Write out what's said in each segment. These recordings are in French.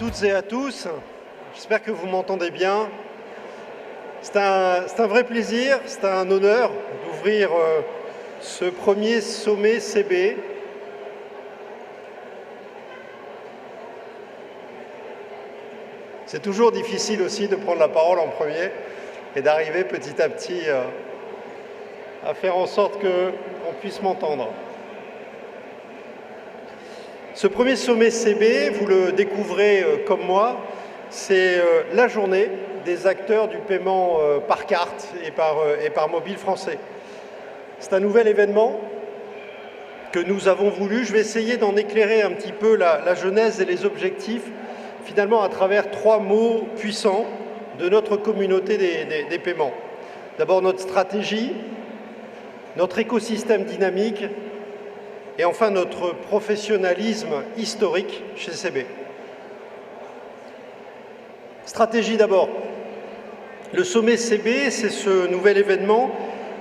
toutes et à tous. J'espère que vous m'entendez bien. C'est un vrai plaisir, c'est un honneur d'ouvrir ce premier sommet CB. C'est toujours difficile aussi de prendre la parole en premier et d'arriver petit à petit à faire en sorte qu'on puisse m'entendre. Ce premier sommet CB, vous le découvrez comme moi, c'est la journée des acteurs du paiement par carte et par mobile français. C'est un nouvel événement que nous avons voulu. Je vais essayer d'en éclairer un petit peu la genèse et les objectifs, finalement à travers trois mots puissants de notre communauté des paiements. D'abord notre stratégie, notre écosystème dynamique et enfin notre professionnalisme historique chez CB. Stratégie d'abord. Le sommet CB, c'est ce nouvel événement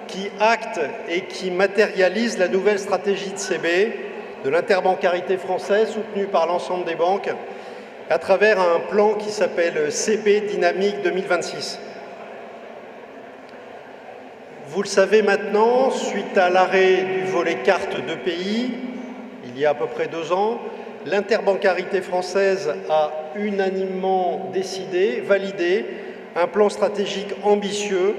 qui acte et qui matérialise la nouvelle stratégie de CB, de l'interbancarité française soutenue par l'ensemble des banques, à travers un plan qui s'appelle CB Dynamique 2026. Vous le savez maintenant, suite à l'arrêt du volet carte de pays, il y a à peu près 2 ans, l'interbancarité française a unanimement décidé, validé, un plan stratégique ambitieux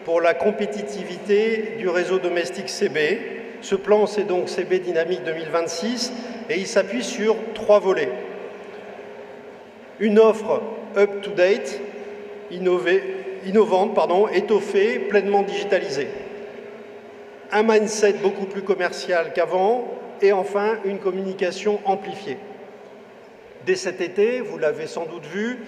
pour la compétitivité du réseau domestique CB. Ce plan, c'est donc CB Dynamique 2026 et il s'appuie sur 3 volets. Une offre up-to-date, innovante, étoffée, pleinement digitalisée. Un mindset beaucoup plus commercial qu'avant et enfin une communication amplifiée. Dès cet été, vous l'avez sans doute vu,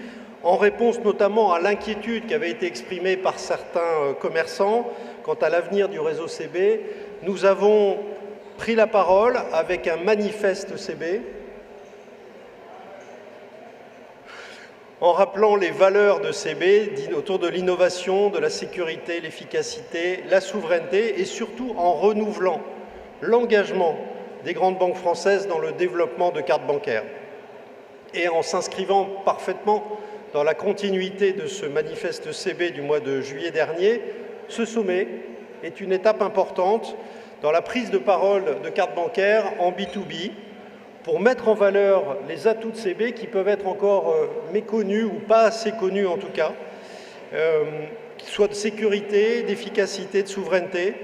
en réponse notamment à l'inquiétude qui avait été exprimée par certains commerçants quant à l'avenir du réseau CB, nous avons pris la parole avec un manifeste CB en rappelant les valeurs de CB autour de l'innovation, de la sécurité, l'efficacité, la souveraineté et surtout en renouvelant l'engagement des grandes banques françaises dans le développement de cartes bancaires. Et en s'inscrivant parfaitement dans la continuité de ce manifeste CB du mois de juillet dernier, ce sommet est une étape importante dans la prise de parole de cartes bancaires en B2B pour mettre en valeur les atouts de CB qui peuvent être encore méconnus ou pas assez connus en tout cas, qu'ils soient de sécurité, d'efficacité, de souveraineté,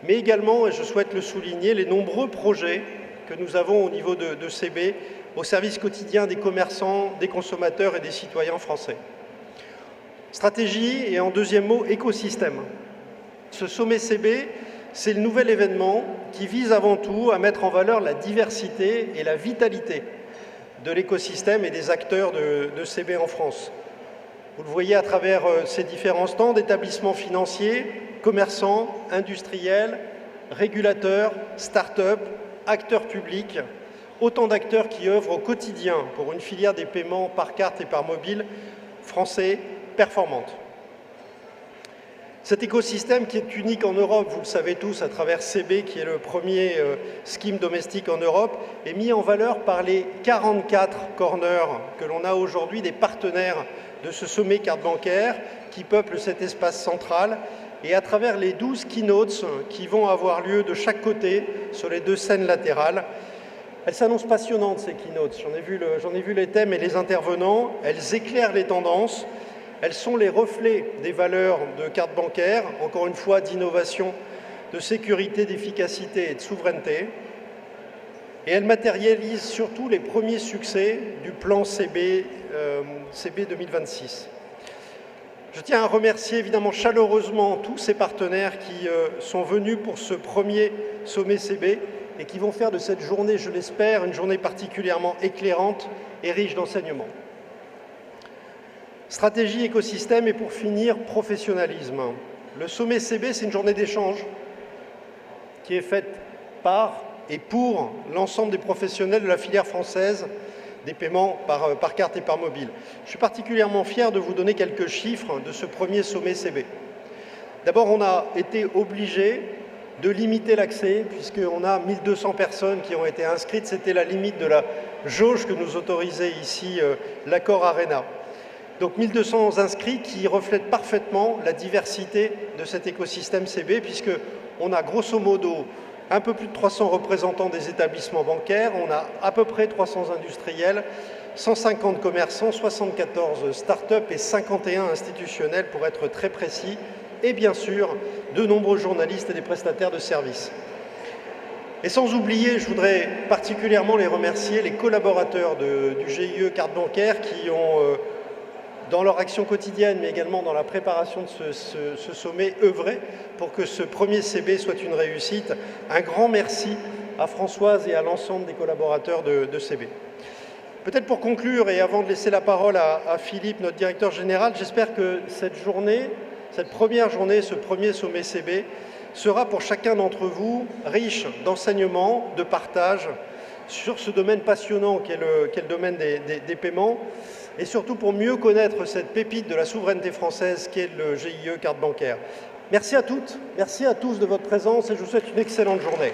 mais également, et je souhaite le souligner, les nombreux projets que nous avons au niveau de CB au service quotidien des commerçants, des consommateurs et des citoyens français. Stratégie et en deuxième mot, écosystème. Ce sommet CB, c'est le nouvel événement qui vise avant tout à mettre en valeur la diversité et la vitalité de l'écosystème et des acteurs de CB en France. Vous le voyez à travers ces différents stands d'établissements financiers, commerçants, industriels, régulateurs, start-up, acteurs publics, autant d'acteurs qui œuvrent au quotidien pour une filière des paiements par carte et par mobile français performante. Cet écosystème qui est unique en Europe, vous le savez tous, à travers CB, qui est le premier scheme domestique en Europe, est mis en valeur par les 44 corners que l'on a aujourd'hui des partenaires de ce sommet carte bancaire qui peuplent cet espace central et à travers les 12 keynotes qui vont avoir lieu de chaque côté sur les 2 scènes latérales. Elles s'annoncent passionnantes, ces keynotes. J'en ai vu les thèmes et les intervenants. Elles éclairent les tendances. Elles sont les reflets des valeurs de carte bancaire, encore une fois d'innovation, de sécurité, d'efficacité et de souveraineté. Et elles matérialisent surtout les premiers succès du plan CB 2026. Je tiens à remercier évidemment chaleureusement tous ces partenaires qui sont venus pour ce premier sommet CB et qui vont faire de cette journée, je l'espère, une journée particulièrement éclairante et riche d'enseignements. Stratégie, écosystème et pour finir, professionnalisme. Le sommet CB, c'est une journée d'échange qui est faite par et pour l'ensemble des professionnels de la filière française des paiements par carte et par mobile. Je suis particulièrement fier de vous donner quelques chiffres de ce premier sommet CB. D'abord, on a été obligé de limiter l'accès, puisqu'on a 1200 personnes qui ont été inscrites. C'était la limite de la jauge que nous autorisait ici l'accord ARENA. Donc 1200 inscrits qui reflètent parfaitement la diversité de cet écosystème CB, puisqu'on a grosso modo un peu plus de 300 représentants des établissements bancaires, on a à peu près 300 industriels, 150 commerçants, 74 start-up et 51 institutionnels pour être très précis, et bien sûr de nombreux journalistes et des prestataires de services. Et sans oublier, je voudrais particulièrement les remercier, les collaborateurs du GIE Carte Bancaire qui ont, dans leur action quotidienne, mais également dans la préparation de ce sommet, œuvré pour que ce premier CB soit une réussite. Un grand merci à Françoise et à l'ensemble des collaborateurs de CB. Peut-être pour conclure, et avant de laisser la parole à Philippe, notre directeur général, j'espère que cette journée, cette première journée, ce premier sommet CB, sera pour chacun d'entre vous riche d'enseignements, de partage sur ce domaine passionnant qu'est le domaine des paiements, et surtout pour mieux connaître cette pépite de la souveraineté française qu'est le GIE Carte Bancaire. Merci à toutes, merci à tous de votre présence et je vous souhaite une excellente journée.